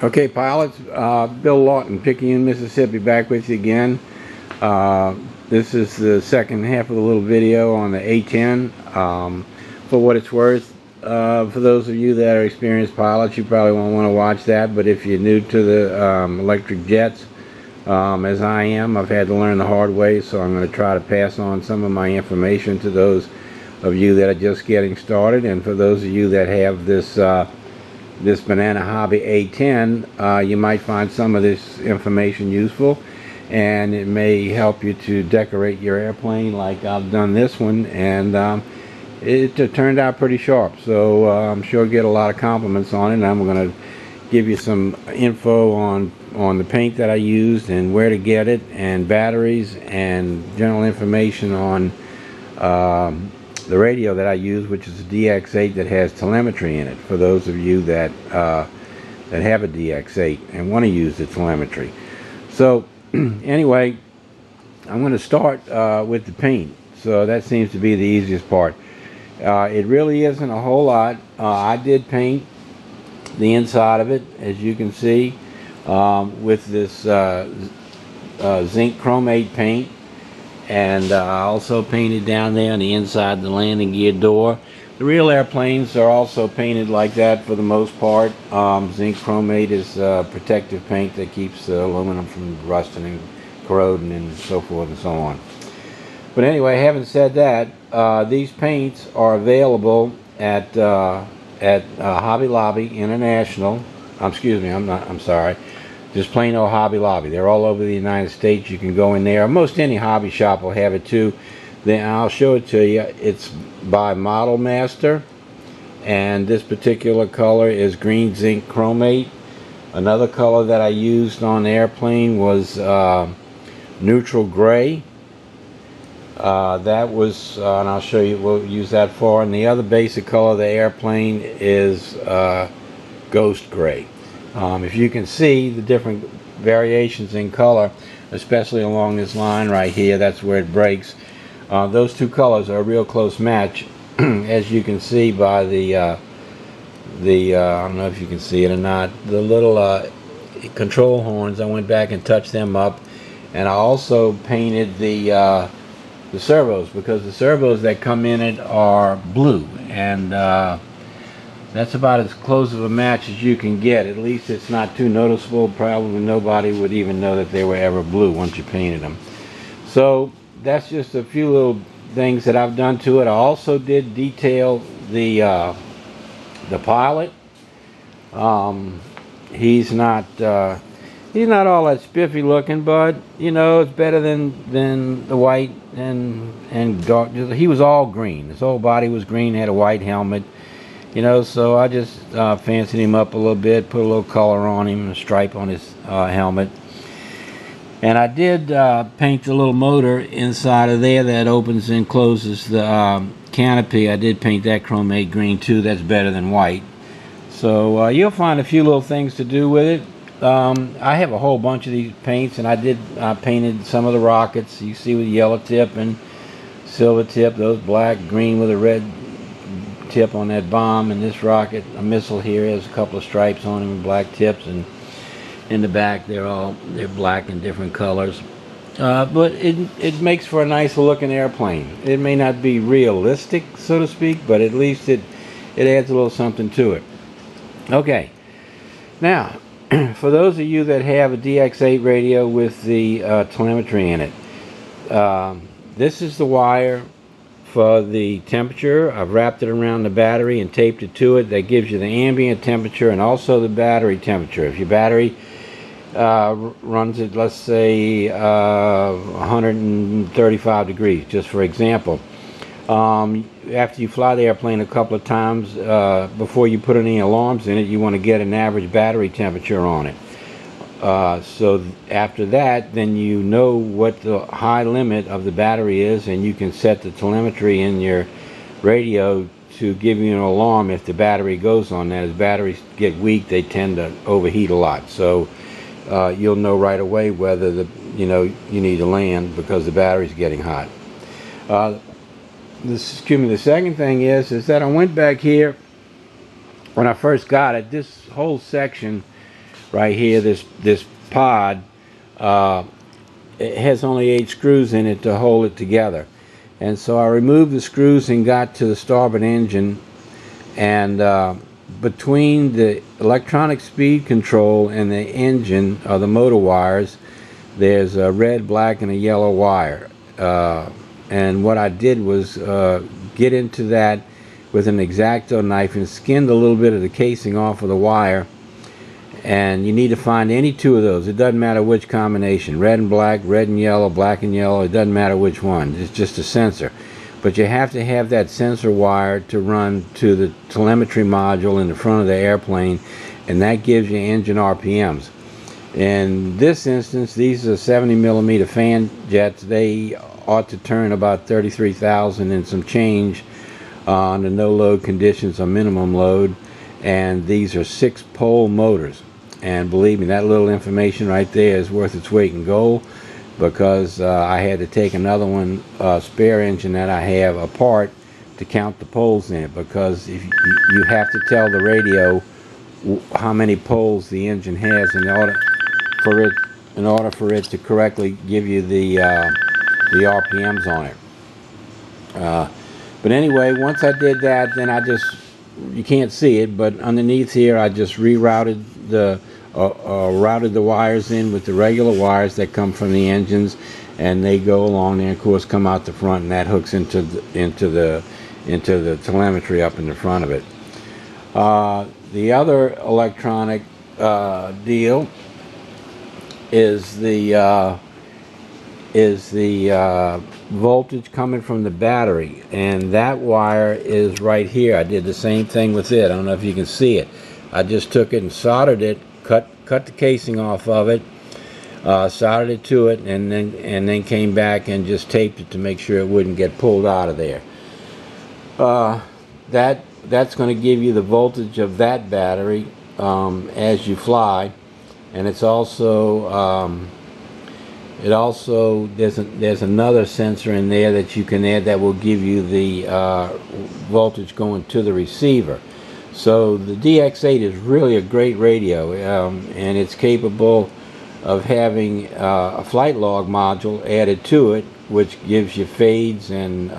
Okay, pilots, Bill Lawton, Picayune, Mississippi, back with you again. This is the second half of the little video on the A-10. For what it's worth, for those of you that are experienced pilots, you probably won't want to watch that, but if you're new to the electric jets, as I am, I've had to learn the hard way, so I'm going to try to pass on some of my information to those of you that are just getting started, and for those of you that have this Banana Hobby A-10, you might find some of this information useful, and it may help you to decorate your airplane like I've done this one, and it turned out pretty sharp, so I'm sure you'll get a lot of compliments on it. And I'm going to give you some info on the paint that I used and where to get it, and batteries, and general information on the radio that I use, which is a DX8 that has telemetry in it, for those of you that have a DX8 and want to use the telemetry. So anyway, I'm going to start with the paint. So that seems to be the easiest part. It really isn't a whole lot. I did paint the inside of it, as you can see, with this zinc chromate paint. And I also painted down there on the inside the landing gear door. The real airplanes are also painted like that for the most part. Zinc chromate is protective paint that keeps aluminum from rusting and corroding and so forth and so on. But anyway, having said that, these paints are available at Hobby Lobby International. I'm sorry. Just plain old Hobby Lobby. They're all over the United States. You can go in there. Most any hobby shop will have it too. Then I'll show it to you. It's by Model Master, and this particular color is green zinc chromate. Another color that I used on the airplane was neutral gray. That was, and I'll show you, we'll use that for. And the other basic color of the airplane is ghost gray. If you can see the different variations in color, especially along this line right here, that's where it breaks. Those two colors are a real close match, as you can see by I don't know if you can see it or not, the little control horns. I went back and touched them up, and I also painted the servos, because the servos that come in it are blue, and that's about as close of a match as you can get. At least it's not too noticeable. Probably nobody would even know that they were ever blue once you painted them. So that's just a few little things that I've done to it. I also did detail the pilot. He's not all that spiffy looking, but you know, it's better than the white and dark. He was all green. His whole body was green. Had a white helmet. You know, so I just fancied him up a little bit, put a little color on him, a stripe on his helmet. And I did paint the little motor inside of there that opens and closes the canopy. I did paint that chromate green too. That's better than white. So you'll find a few little things to do with it. I have a whole bunch of these paints, and I did painted some of the rockets. You see with yellow tip and silver tip, those black, green with a red tip on that bomb, and this rocket, a missile here, has a couple of stripes on them and black tips, and in the back they're black in different colors. But it makes for a nice looking airplane. It may not be realistic, so to speak, but at least it adds a little something to it. Okay, now for those of you that have a DX8 radio with the telemetry in it, this is the wire for the temperature. I've wrapped it around the battery and taped it to it. That gives you the ambient temperature and also the battery temperature. If your battery runs at, let's say, 135 degrees, just for example, after you fly the airplane a couple of times, before you put any alarms in it, you want to get an average battery temperature on it. So after that, then you know what the high limit of the battery is, and you can set the telemetry in your radio to give you an alarm if the battery goes on that. As batteries get weak, they tend to overheat a lot. So you'll know right away whether you need to land because the battery's getting hot. The second thing is that I went back here when I first got it. This whole section right here, this pod, it has only 8 screws in it to hold it together. And so I removed the screws and got to the starboard engine, and between the electronic speed control and the engine, or the motor wires, there's a red, black, and a yellow wire. And what I did was get into that with an X-Acto knife and skinned a little bit of the casing off of the wire. And you need to find any two of those. It doesn't matter which combination, red and black, red and yellow, black and yellow. It doesn't matter which one. It's just a sensor. But you have to have that sensor wire to run to the telemetry module in the front of the airplane, and that gives you engine RPMs. In this instance, these are 70mm fan jets. They ought to turn about 33,000 and some change on the no load conditions, or minimum load. And these are 6-pole motors. And believe me, that little information right there is worth its weight in gold, because I had to take another one, spare engine that I have, apart to count the poles in it, because if you have to tell the radio how many poles the engine has in order for it to correctly give you the RPMs on it. But anyway, once I did that, then you can't see it, but underneath here I just rerouted routed the wires in with the regular wires that come from the engines, and they go along there, and of course come out the front, and that hooks into the telemetry up in the front of it. The other electronic deal is the voltage coming from the battery, and that wire is right here. I did the same thing with it. I don't know if you can see it. I just took it and soldered it, cut the casing off of it, soldered it to it, and then came back and just taped it to make sure it wouldn't get pulled out of there. That's going to give you the voltage of that battery as you fly, and it's also there's another sensor in there that you can add that will give you the voltage going to the receiver. So the DX8 is really a great radio, and it's capable of having a flight log module added to it, which gives you fades and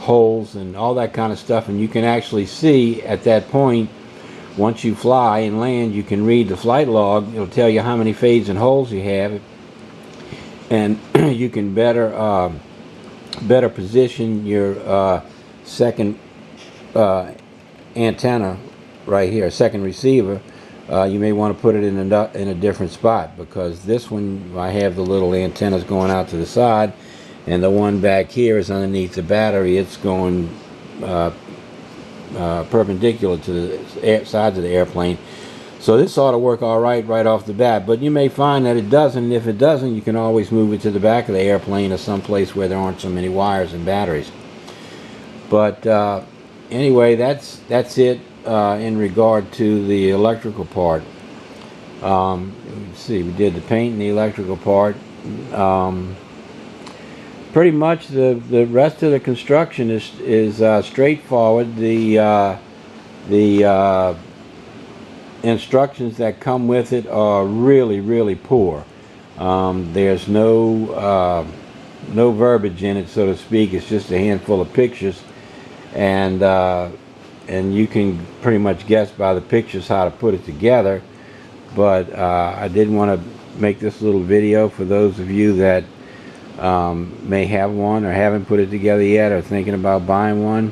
holes and all that kind of stuff. And you can actually see at that point, once you fly and land, you can read the flight log. It'll tell you how many fades and holes you have, and you can better position your second antenna right here, second receiver. You may want to put it in a different spot, because this one, I have the little antennas going out to the side, and the one back here is underneath the battery. It's going perpendicular to the sides of the airplane. So this ought to work all right off the bat, but you may find that it doesn't, and if it doesn't, you can always move it to the back of the airplane or someplace where there aren't so many wires and batteries. But anyway, that's it in regard to the electrical part. Let's see, we did the paint and the electrical part. Pretty much the rest of the construction is straightforward. The instructions that come with it are really poor. There's no verbiage in it, so to speak. It's just a handful of pictures, and you can pretty much guess by the pictures how to put it together. But I did want to make this little video for those of you that may have one or haven't put it together yet, or thinking about buying one.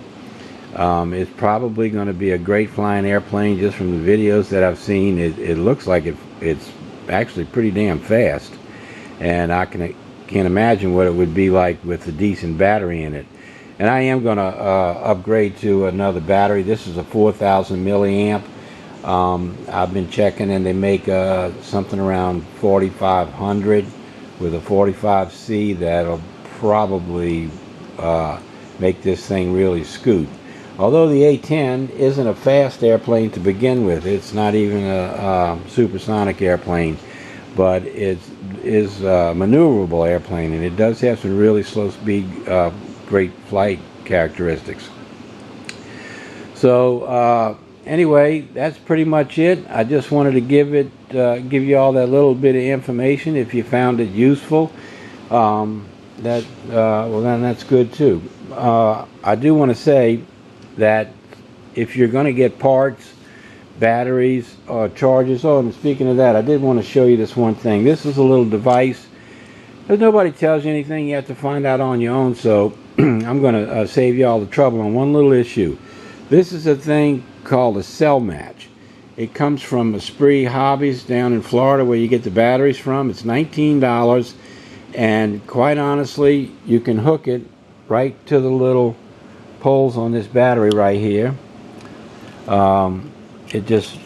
It's probably going to be a great flying airplane. Just from the videos that I've seen, it looks like it's actually pretty damn fast, and I can't imagine what it would be like with a decent battery in it. And I am going to upgrade to another battery. This is a 4,000 milliamp. I've been checking, and they make something around 4,500 with a 45C that'll probably make this thing really scoot. Although the A-10 isn't a fast airplane to begin with, it's not even a supersonic airplane, but it is a maneuverable airplane, and it does have some really slow speed, great flight characteristics. So anyway, that's pretty much it. I just wanted to give you all that little bit of information. If you found it useful, well, then that's good too. I do want to say that if you're going to get parts, batteries, or chargers. Oh, and speaking of that, I did want to show you this one thing. This is a little device. If nobody tells you anything, you have to find out on your own. So I'm going to save you all the trouble on one little issue. This is a thing called a cell match. It comes from Esprit Hobbies down in Florida, where you get the batteries from. It's $19, and quite honestly, you can hook it right to the little poles on this battery right here. It just,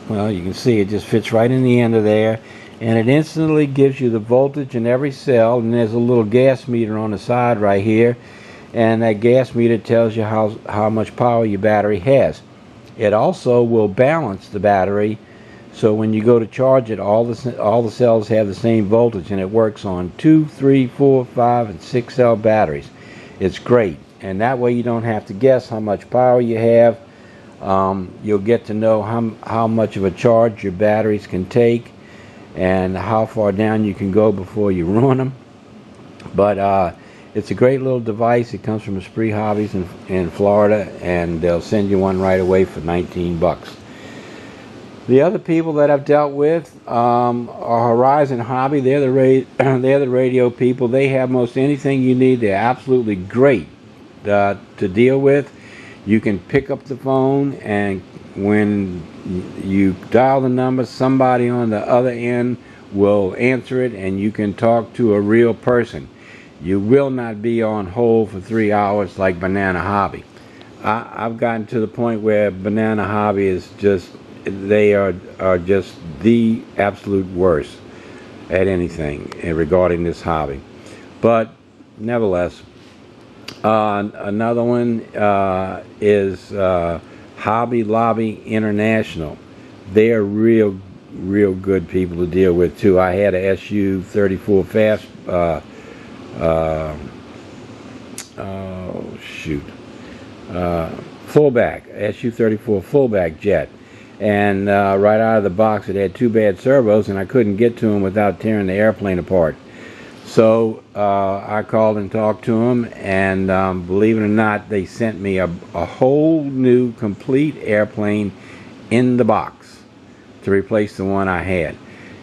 well, you can see it just fits right in the end of there, and it instantly gives you the voltage in every cell. And there's a little gas meter on the side right here, and that gas meter tells you how much power your battery has. It also will balance the battery, so when you go to charge it, all the cells have the same voltage, and it works on 2, 3, 4, 5, and 6 cell batteries. It's great, and that way you don't have to guess how much power you have. You'll get to know how much of a charge your batteries can take and how far down you can go before you ruin them. But it's a great little device. It comes from Esprit Hobbies in Florida, and they'll send you one right away for 19 bucks. The other people that I've dealt with are Horizon Hobby. They're the radio people. They have most anything you need. They're absolutely great to deal with. You can pick up the phone, and when you dial the number, somebody on the other end will answer it, and you can talk to a real person. You will not be on hold for 3 hours like Banana Hobby. I've gotten to the point where Banana Hobby is just, they are just the absolute worst at anything regarding this hobby. But nevertheless, another one is Hobby Lobby International. They're real good people to deal with too. I had a SU-34 fast fullback, SU-34 fullback jet, and right out of the box it had 2 bad servos, and I couldn't get to them without tearing the airplane apart. So I called and talked to them, and believe it or not, they sent me a whole new complete airplane in the box to replace the one I had.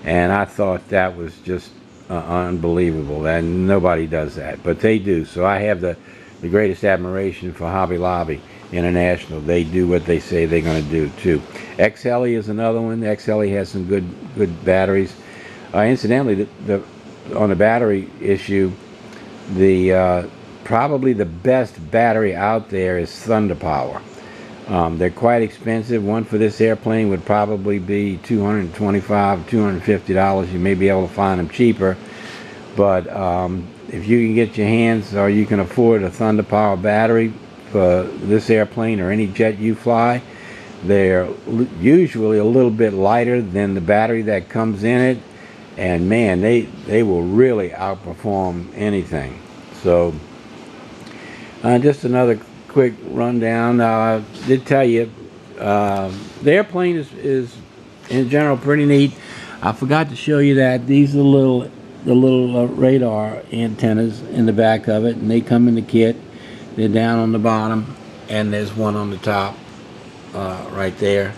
And I thought that was just unbelievable, and nobody does that, but they do. So I have the greatest admiration for Hobby Lobby International. They do what they say they're going to do too. XLE is another one. XLE has some good batteries. Incidentally, on the battery issue, probably the best battery out there is Thunder Power. They're quite expensive. One for this airplane would probably be $225, $250. You may be able to find them cheaper, but if you can get your hands, or you can afford a Thunder Power battery for this airplane or any jet you fly, they're usually a little bit lighter than the battery that comes in it. And man, they will really outperform anything. So just another quick rundown. I did tell you the airplane is in general pretty neat. I forgot to show you that these are the little radar antennas in the back of it, and they come in the kit. They're down on the bottom, and there's one on the top right there.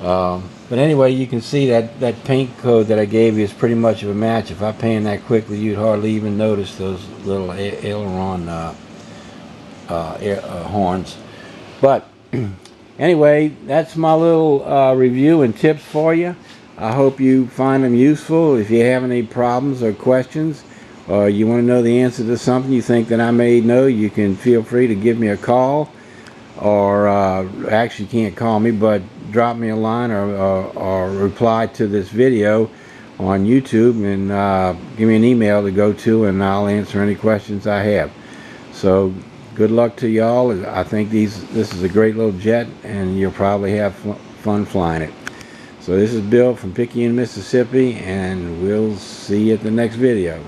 But anyway, you can see that paint code that I gave you is pretty much of a match. If I pan that quickly, you'd hardly even notice those little aileron horns. But anyway, that's my little review and tips for you. I hope you find them useful. If you have any problems or questions, or you want to know the answer to something you think that I may know, you can feel free to give me a call, or actually you can't call me, but drop me a line or reply to this video on YouTube, and give me an email to go to, and I'll answer any questions I have. So good luck to y'all. I think this is a great little jet, and you'll probably have fun flying it. So this is Bill from Picayune, Mississippi, and we'll see you at the next video.